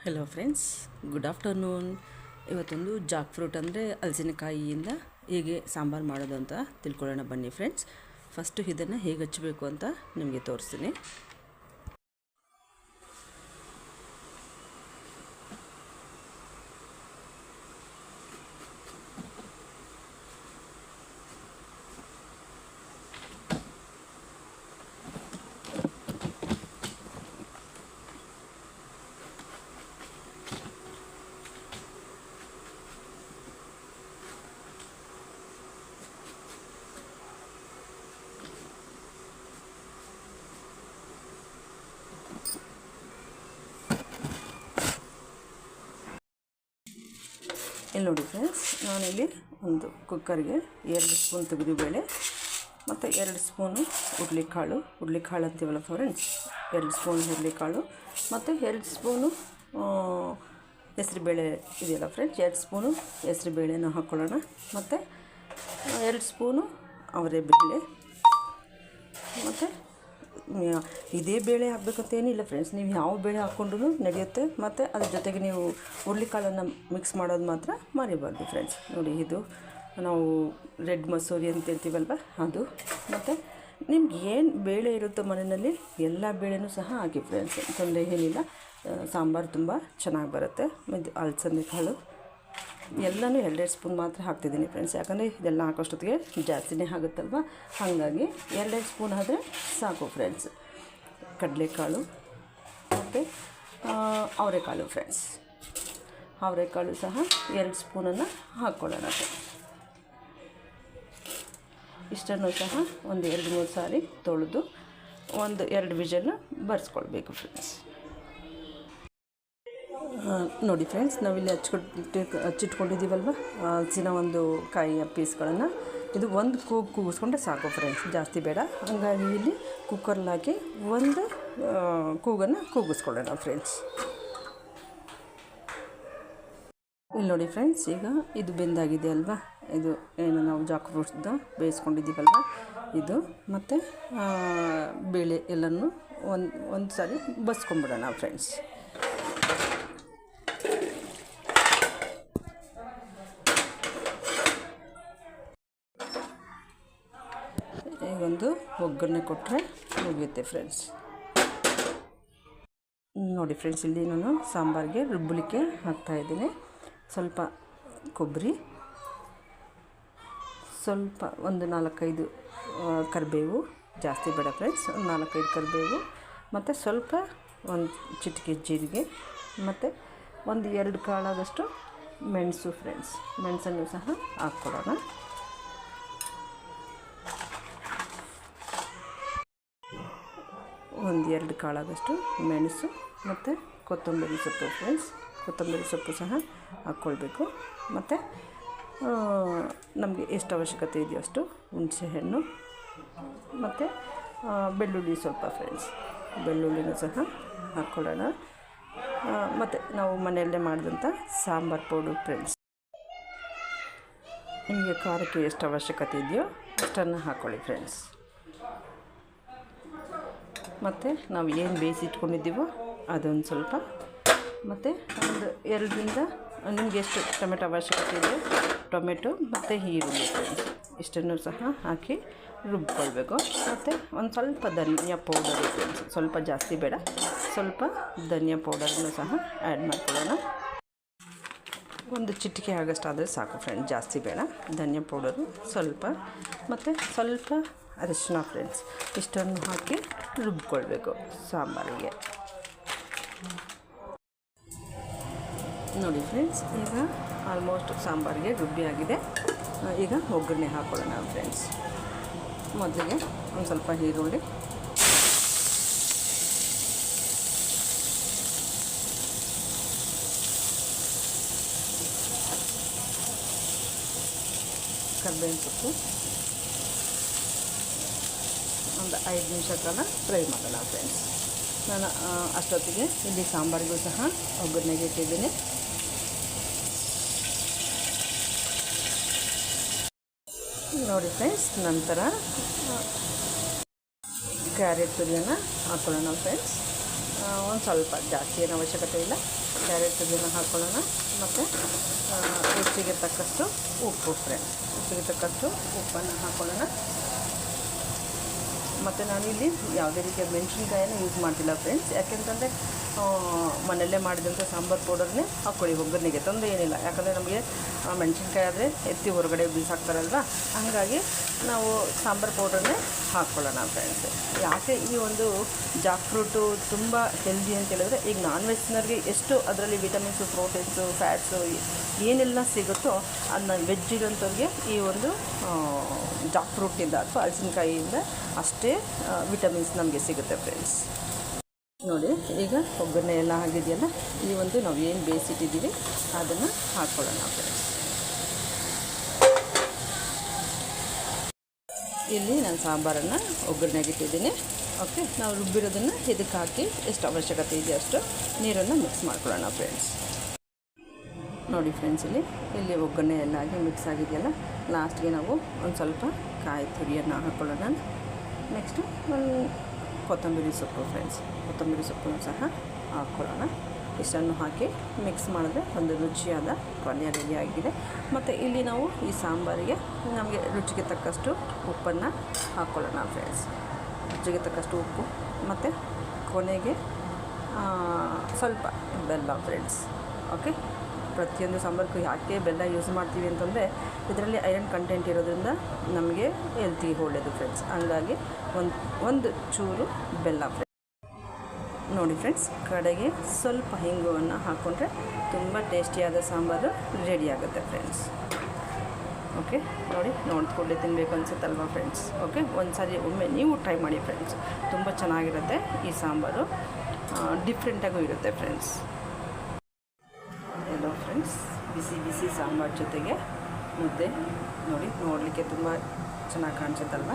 Hello friends, good afternoon. ಇವತ್ತೊಂದು Jack fruit ಅಂದರೆ ಹಲಸಿನಕಾಯಿಯಿಂದ ಹೇಗೆ ಸಾಂಬಾರು ಮಾಡೋದು ಅಂತ ತಿಳ್ಕೊಳ್ಳೋಣ ಬನ್ನಿ ಫ್ರೆಂಡ್ಸ್. ಫಸ್ಟು ಇದನ್ನು ಹೇಗೆ ಹಚ್ಚಬೇಕು ಅಂತ ನಿಮಗೆ ತೋರಿಸ್ತೀನಿ. ಇಲ್ಲಿ ನೋಡಿ ಫ್ರೆಂಡ್ಸ್, ನಾನಿಲ್ಲಿ ಒಂದು ಕುಕ್ಕರ್ಗೆ 2 ಸ್ಪೂನ್ ತೊಗರಿಬೇಳೆ ಮತ್ತು 2 ಸ್ಪೂನು ಹುರುಳಿಕಾಳು ಅಂತೀವಲ್ಲ ಫ್ರೆಂಡ್ಸ್, 2 ಸ್ಪೂನ್ ಹುರುಳಿಕಾಳು ಮತ್ತು 2 ಸ್ಪೂನು ಹೆಸರುಬೇಳೆ ಇದೆಯಲ್ಲ ಫ್ರೆಂಡ್ಸ್, 2 ಸ್ಪೂನು ಹೆಸರುಬೇಳೆನ ಹಾಕ್ಕೊಳ್ಳೋಣ. ಮತ್ತು 2 ಸ್ಪೂನು ಅವರೆಬೇಳೆ. ಮತ್ತು ಇದೇ ಬೇಳೆ ಹಾಕಬೇಕಂತೇನಿಲ್ಲ ಫ್ರೆಂಡ್ಸ್, ನೀವು ಯಾವ ಬೇಳೆ ಹಾಕ್ಕೊಂಡ್ರೂ ನಡೆಯುತ್ತೆ. ಮತ್ತು ಅದ್ರ ಜೊತೆಗೆ ನೀವು ಹುರುಳಿಕಾಳನ್ನು ಮಿಕ್ಸ್ ಮಾಡೋದು ಮಾತ್ರ ಮರಿಬಾರ್ದು ಫ್ರೆಂಡ್ಸ್. ನೋಡಿ, ಇದು ನಾವು ರೆಡ್ ಮಸೂರಿ ಅಂತ ಹೇಳ್ತೀವಲ್ವ ಅದು. ಮತ್ತು ನಿಮ್ಗೆ ಏನು ಬೇಳೆ ಇರುತ್ತೋ ಮನೆಯಲ್ಲಿ ಎಲ್ಲ ಬೇಳೆನೂ ಸಹ ಹಾಕಿ ಫ್ರೆಂಡ್ಸ್, ತೊಂದರೆ ಏನಿಲ್ಲ. ಸಾಂಬಾರು ತುಂಬ ಚೆನ್ನಾಗಿ ಬರುತ್ತೆ. ಇದು ಅಲಸಂದೆ ಕಾಳು ಎಲ್ಲನೂ 2 ಸ್ಪೂನ್ ಮಾತ್ರ ಹಾಕ್ತಿದ್ದೀನಿ ಫ್ರೆಂಡ್ಸ್, ಯಾಕಂದರೆ ಇದೆಲ್ಲ ಹಾಕೋಷ್ಟೊತ್ತಿಗೆ ಜಾಸ್ತಿನೇ ಆಗುತ್ತಲ್ವ, ಹಾಗಾಗಿ 2 ಸ್ಪೂನ್ ಆದರೆ ಸಾಕು ಫ್ರೆಂಡ್ಸ್. ಕಡಲೆಕಾಳು ಮತ್ತು ಅವರೆಕಾಳು ಫ್ರೆಂಡ್ಸ್, ಅವರೆಕಾಳು ಸಹ 2 ಸ್ಪೂನನ್ನು ಹಾಕ್ಕೊಳ್ಳೋಣ. ಇಷ್ಟನ್ನು ಸಹ ಒಂದು 2-3 ಸಾರಿ ತೊಳೆದು 1-2 ವಿಷಲ್ನ ಬರ್ಸ್ಕೊಳ್ಬೇಕು ಫ್ರೆಂಡ್ಸ್. ನೋಡಿ ಫ್ರೆಂಡ್ಸ್, ನಾವಿಲ್ಲಿ ಹಚ್ಚಿಟ್ಕೊಂಡಿದ್ದೀವಲ್ವ ಹಲಸಿನ ಒಂದು ಕಾಯಿಯ ಪೀಸ್ಗಳನ್ನು, ಇದು ಒಂದು ಕೂಗಿಸ್ಕೊಂಡ್ರೆ ಸಾಕು ಫ್ರೆಂಡ್ಸ್, ಜಾಸ್ತಿ ಬೇಡ. ಹಾಗಾಗಿ ಇಲ್ಲಿ ಕುಕ್ಕರ್ಲ್ಲಿ ಹಾಕಿ ಒಂದು ಕೂಗನ್ನು ಕೂಗಿಸ್ಕೊಳ್ಳೋಣ ಫ್ರೆಂಡ್ಸ್. ಇಲ್ಲಿ ನೋಡಿ ಫ್ರೆಂಡ್ಸ್, ಈಗ ಇದು ಬೆಂದಾಗಿದೆ ಅಲ್ವಾ, ಇದು ಏನು ನಾವು ಜಾಕ್ ಫ್ರೂಟ್ಸ್ದು ಬೇಯಿಸ್ಕೊಂಡಿದ್ದೀವಲ್ವ ಇದು, ಮತ್ತು ಬೇಳೆ ಎಲ್ಲನೂ ಒಂದು ಸಾರಿ ಬಸ್ಕೊಂಡ್ಬಿಡೋಣ ಫ್ರೆಂಡ್ಸ್. ಒಂದು ಒಗ್ಗರಣೆ ಕೊಟ್ಟರೆ ಮುಗಿಯುತ್ತೆ ಫ್ರೆಂಡ್ಸ್. ನೋಡಿ ಫ್ರೆಂಡ್ಸ್, ಇಲ್ಲಿ ನಾನು ಸಾಂಬಾರಿಗೆ ರುಬ್ಬಲಿಕ್ಕೆ ಹಾಕ್ತಾಯಿದ್ದೀನಿ. ಸ್ವಲ್ಪ ಕೊಬ್ಬರಿ, ಸ್ವಲ್ಪ ಒಂದು 4-5 ಕರಿಬೇವು, ಜಾಸ್ತಿ ಬೇಡ ಫ್ರೆಂಡ್ಸ್, ಒಂದು 4-5 ಕರಿಬೇವು, ಮತ್ತು ಸ್ವಲ್ಪ ಒಂದು ಚಿಟಿಕೆ ಜೀರಿಗೆ, ಮತ್ತು ಒಂದು 2 ಕಾಳಾಗಷ್ಟು ಮೆಣಸು ಫ್ರೆಂಡ್ಸ್, ಮೆಣಸನ್ನು ಸಹ ಹಾಕ್ಕೊಡೋಣ. ಒಂದು 2 ಕಾಳಾಗಷ್ಟು ಮೆಣಸು ಮತ್ತು ಕೊತ್ತಂಬರಿ ಸೊಪ್ಪು ಫ್ರೆಂಡ್ಸ್, ಕೊತ್ತಂಬರಿ ಸೊಪ್ಪು ಸಹ ಹಾಕ್ಕೊಳ್ಬೇಕು. ಮತ್ತು ನಮಗೆ ಎಷ್ಟು ಅವಶ್ಯಕತೆ ಇದೆಯೋ ಅಷ್ಟು ಹುಣಸೆಹಣ್ಣು, ಮತ್ತು ಬೆಳ್ಳುಳ್ಳಿ ಸ್ವಲ್ಪ ಫ್ರೆಂಡ್ಸ್, ಬೆಳ್ಳುಳ್ಳಿನೂ ಸಹ ಹಾಕ್ಕೊಳ್ಳೋಣ. ಮತ್ತು ನಾವು ಮನೆಯಲ್ಲೇ ಮಾಡಿದಂಥ ಸಾಂಬಾರು ಪೌಡರ್ ಫ್ರೆಂಡ್ಸ್, ನಿಮಗೆ ಖಾರಕ್ಕೆ ಎಷ್ಟು ಅವಶ್ಯಕತೆ ಇದೆಯೋ ಅಷ್ಟನ್ನು ಹಾಕ್ಕೊಳ್ಳಿ ಫ್ರೆಂಡ್ಸ್. ಮತ್ತು ನಾವು ಏನು ಬೇಯಿಸಿಟ್ಕೊಂಡಿದ್ದೀವೋ ಅದೊಂದು ಸ್ವಲ್ಪ, ಮತ್ತು ಒಂದು 2ರಿಂದ ನಿಮಗೆ ಎಷ್ಟು ಟೊಮೆಟೊ ಅವಶ್ಯಕತೆ ಇದೆ ಟೊಮೆಟೊ ಮತ್ತು ಈರುಳ್ಳಿ ಫ್ರೆಂಡ್ಸ್, ಇಷ್ಟನ್ನು ಸಹ ಹಾಕಿ ರುಬ್ಕೊಳ್ಬೇಕು. ಮತ್ತು ಒಂದು ಸ್ವಲ್ಪ ಧನಿಯಾ ಪೌಡರ್ ಫ್ರೆಂಡ್ಸ್, ಸ್ವಲ್ಪ ಜಾಸ್ತಿ ಬೇಡ, ಸ್ವಲ್ಪ ಧನಿಯಾ ಪೌಡರನ್ನು ಸಹ ಆ್ಯಡ್ ಮಾಡ್ಕೊಳ್ಳೋಣ. ಒಂದು ಚಿಟಿಕೆ ಆಗಷ್ಟಾದರೆ ಸಾಕು ಫ್ರೆಂಡ್ಸ್, ಜಾಸ್ತಿ ಬೇಡ. ಧನಿಯಾ ಪೌಡರು ಸ್ವಲ್ಪ, ಮತ್ತು ಸ್ವಲ್ಪ ಅರಿಶಿನ ಫ್ರೆಂಡ್ಸ್, ಇಷ್ಟನ್ನು ಹಾಕಿ ರುಬ್ಕೊಳ್ಬೇಕು ಸಾಂಬಾರಿಗೆ. ನೋಡಿ ಫ್ರೆಂಡ್ಸ್, ಈಗ ಆಲ್ಮೋಸ್ಟ್ ಸಾಂಬಾರಿಗೆ ರುಬ್ಬಿ ಆಗಿದೆ. ಈಗ ಒಗ್ಗರಣೆ ಹಾಕ್ಕೊಳ್ಳೋಣ ಫ್ರೆಂಡ್ಸ್. ಮೊದಲಿಗೆ ಒಂದು ಸ್ವಲ್ಪ ಈರುಳ್ಳಿ, ಕರ್ಬೇವಿನ ಸೊಪ್ಪು, ಒಂದು 5 ನಿಮಿಷ ಕಾಲ ಫ್ರೈ ಮಾಡೋಣ ಫ್ರೆಂಡ್ಸ್. ನಾನು ಅಷ್ಟೊತ್ತಿಗೆ ಇಲ್ಲಿ ಸಾಂಬಾರಿಗೂ ಸಹ ಒಗ್ಗರಣೆಗೆ ಇಟ್ಟಿದ್ದೀನಿ. ನೋಡಿ ಫ್ರೆಂಡ್ಸ್, ನಂತರ ಕ್ಯಾರೆಟ್ ತುರಿಯನ್ನು ಹಾಕ್ಕೊಳ್ಳೋಣ ಫ್ರೆಂಡ್ಸ್. ಒಂದು ಸ್ವಲ್ಪ ಜಾಸ್ತಿ ಏನು ಅವಶ್ಯಕತೆ ಇಲ್ಲ. ಕ್ಯಾರೆಟ್ ತುರಿಯನ್ನು ಹಾಕ್ಕೊಳ್ಳೋಣ. ಮತ್ತು ರುಚಿಗೆ ತಕ್ಕಷ್ಟು ಉಪ್ಪು ಫ್ರೆಂಡ್ಸ್, ರುಚಿಗೆ ತಕ್ಕಷ್ಟು ಉಪ್ಪನ್ನು ಹಾಕ್ಕೊಳ್ಳೋಣ. ಮತ್ತು ನಾನಿಲ್ಲಿ ಯಾವುದೇ ರೀತಿಯ ಮೆಣಸಿನ್ಕಾಯನ್ನು ಯೂಸ್ ಮಾಡ್ತಿಲ್ಲ ಫ್ರೆಂಡ್ಸ್. ಯಾಕೆಂತಂದರೆ ಮನೆಯಲ್ಲೇ ಮಾಡಿದಂಥ ಸಾಂಬಾರು ಪೌಡರ್ನೇ ಹಾಕ್ಕೊಳ್ಳಿ ಒಗ್ಗರಣೆಗೆ, ತೊಂದರೆ ಏನಿಲ್ಲ. ಯಾಕಂದರೆ ನಮಗೆ ಮೆಣಸಿನ್ಕಾಯಿ ಆದರೆ ಎತ್ತಿ ಹೊರಗಡೆ ಬೀಸಾಕ್ತಾರಲ್ವ, ಹಾಗಾಗಿ ನಾವು ಸಾಂಬಾರು ಪೌಡರ್ನೇ ಹಾಕ್ಕೊಳ್ಳೋಣ ಫ್ರೆಂಡ್ಸ್. ಯಾಕೆ ಈ ಒಂದು ಜಾಕ್ ಫ್ರೂಟು ತುಂಬ ಹೆಲ್ದಿ ಅಂತ ಹೇಳಿದ್ರೆ, ಈಗ ನಾನ್ ವೆಜ್ನವ್ರಿಗೆ ಎಷ್ಟು ಅದರಲ್ಲಿ ವಿಟಮಿನ್ಸು, ಪ್ರೋಟೀನ್ಸು, ಫ್ಯಾಟ್ಸು ಏನೆಲ್ಲ ಸಿಗುತ್ತೋ ಅದನ್ನ ವೆಜ್ ಇರೋಂಥವ್ರಿಗೆ ಈ ಒಂದು ಜಾಕ್ ಫ್ರೂಟಿಂದ ಅಥವಾ ಹಲಸಿನಕಾಯಿಯಿಂದ ಅಷ್ಟೇ ವಿಟಮಿನ್ಸ್ ನಮಗೆ ಸಿಗುತ್ತೆ ಫ್ರೆಂಡ್ಸ್. ನೋಡಿ, ಈಗ ಒಗ್ಗರಣೆ ಎಲ್ಲ ಆಗಿದೆಯಲ್ಲ, ಈ ಒಂದು ನಾವು ಏನು ಬೇಯಿಸಿಟ್ಟಿದ್ದೀವಿ ಅದನ್ನು ಹಾಕ್ಕೊಳ್ಳೋಣ ಫ್ರೆಂಡ್ಸ್. ಇಲ್ಲಿ ನಾನು ಸಾಂಬಾರನ್ನು ಒಗ್ಗರಣೆಗೆ ಇಟ್ಟಿದ್ದೀನಿ. ಓಕೆ, ನಾವು ರುಬ್ಬಿರೋದನ್ನು ಇದಕ್ಕೆ ಹಾಕಿ ಎಷ್ಟು ಅವಶ್ಯಕತೆ ಇದೆಯೋ ಅಷ್ಟು ನೀರನ್ನು ಮಿಕ್ಸ್ ಮಾಡ್ಕೊಳ್ಳೋಣ ಫ್ರೆಂಡ್ಸ್. ನೋಡಿ ಫ್ರೆಂಡ್ಸ್, ಇಲ್ಲಿ ಒಗ್ಗರಣೆ ಎಲ್ಲ ಆಗಿ ಮಿಕ್ಸ್ ಆಗಿದೆಯಲ್ಲ, ಲಾಸ್ಟ್ಗೆ ನಾವು ಒಂದು ಸ್ವಲ್ಪ ಕಾಯಿ ತುರಿಯನ್ನು ಹಾಕ್ಕೊಳ್ಳೋಣ. ನೆಕ್ಸ್ಟು ಒಂದು ಕೊತ್ತಂಬರಿ ಸೊಪ್ಪು ಫ್ರೆಂಡ್ಸ್, ಕೊತ್ತಂಬರಿ ಸೊಪ್ಪನ್ನು ಸಹ ಹಾಕ್ಕೊಳ್ಳೋಣ. ಇಷ್ಟನ್ನು ಹಾಕಿ ಮಿಕ್ಸ್ ಮಾಡಿದ್ರೆ ಒಂದು ರುಚಿಯಾದ ಪಲ್ಯ ರೆಡಿಯಾಗಿದೆ. ಮತ್ತು ಇಲ್ಲಿ ನಾವು ಈ ಸಾಂಬಾರಿಗೆ ನಮಗೆ ರುಚಿಗೆ ತಕ್ಕಷ್ಟು ಉಪ್ಪನ್ನು ಹಾಕ್ಕೊಳ್ಳೋಣ ಫ್ರೆಂಡ್ಸ್. ರುಚಿಗೆ ತಕ್ಕಷ್ಟು ಉಪ್ಪು ಮತ್ತು ಕೊನೆಗೆ ಸ್ವಲ್ಪ ಬೆಲ್ಲ ಫ್ರೆಂಡ್ಸ್. ಓಕೆ, ಪ್ರತಿಯೊಂದು ಸಾಂಬಾರಿಗೂ ಯಾಕೆ ಬೆಲ್ಲ ಯೂಸ್ ಮಾಡ್ತೀವಿ ಅಂತಂದರೆ, ಇದರಲ್ಲಿ ಐರನ್ ಕಂಟೆಂಟ್ ಇರೋದ್ರಿಂದ ನಮಗೆ ಹೆಲ್ತಿಗೆ ಒಳ್ಳೆಯದು ಫ್ರೆಂಡ್ಸ್. ಹಂಗಾಗಿ ಒಂದು ಚೂರು ಬೆಲ್ಲ ಫ್ರೆಂಡ್ಸ್. ನೋಡಿ ಫ್ರೆಂಡ್ಸ್, ಕಡೆಗೆ ಸ್ವಲ್ಪ ಹಿಂಗುವನ್ನು ಹಾಕ್ಕೊಂಡ್ರೆ ತುಂಬ ಟೇಸ್ಟಿಯಾದ ಸಾಂಬಾರು ರೆಡಿಯಾಗುತ್ತೆ ಫ್ರೆಂಡ್ಸ್. ಓಕೆ, ನೋಡಿದ್ಕೊಳ್ಳಿ ತಿನ್ನಬೇಕು ಅನಿಸುತ್ತಲ್ವ ಫ್ರೆಂಡ್ಸ್. ಓಕೆ, ಒಂದು ಸಾರಿ ಒಮ್ಮೆ ನೀವು ಟ್ರೈ ಮಾಡಿ ಫ್ರೆಂಡ್ಸ್, ತುಂಬ ಚೆನ್ನಾಗಿರುತ್ತೆ ಈ ಸಾಂಬಾರು, ಡಿಫ್ರೆಂಟಾಗೂ ಇರುತ್ತೆ ಫ್ರೆಂಡ್ಸ್. ಹಲೋ ಫ್ರೆಂಡ್ಸ್, ಬಿಸಿ ಬಿಸಿ ಸಾಂಬಾರು ಜೊತೆಗೆ ಮುದ್ದೆ ನೋಡಲಿಕ್ಕೆ ತುಂಬ ಚೆನ್ನಾಗಿ ಕಾಣಿಸುತ್ತಲ್ವ.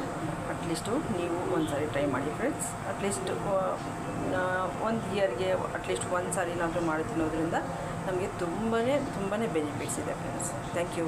ಅಟ್ಲೀಸ್ಟು ನೀವು ಒಂದು ಸಾರಿ ಟ್ರೈ ಮಾಡಿ ಫ್ರೆಂಡ್ಸ್. ಅಟ್ಲೀಸ್ಟ್ ಒಂದು ಇಯರ್ಗೆ ಅಟ್ಲೀಸ್ಟ್ ಒಂದು ಸಾರಿ ನಾವು ಮಾಡಿ ತಿನ್ನೋದ್ರಿಂದ ನಮಗೆ ತುಂಬಾ ಬೆನಿಫಿಟ್ಸ್ ಇದೆ ಫ್ರೆಂಡ್ಸ್. Thank you.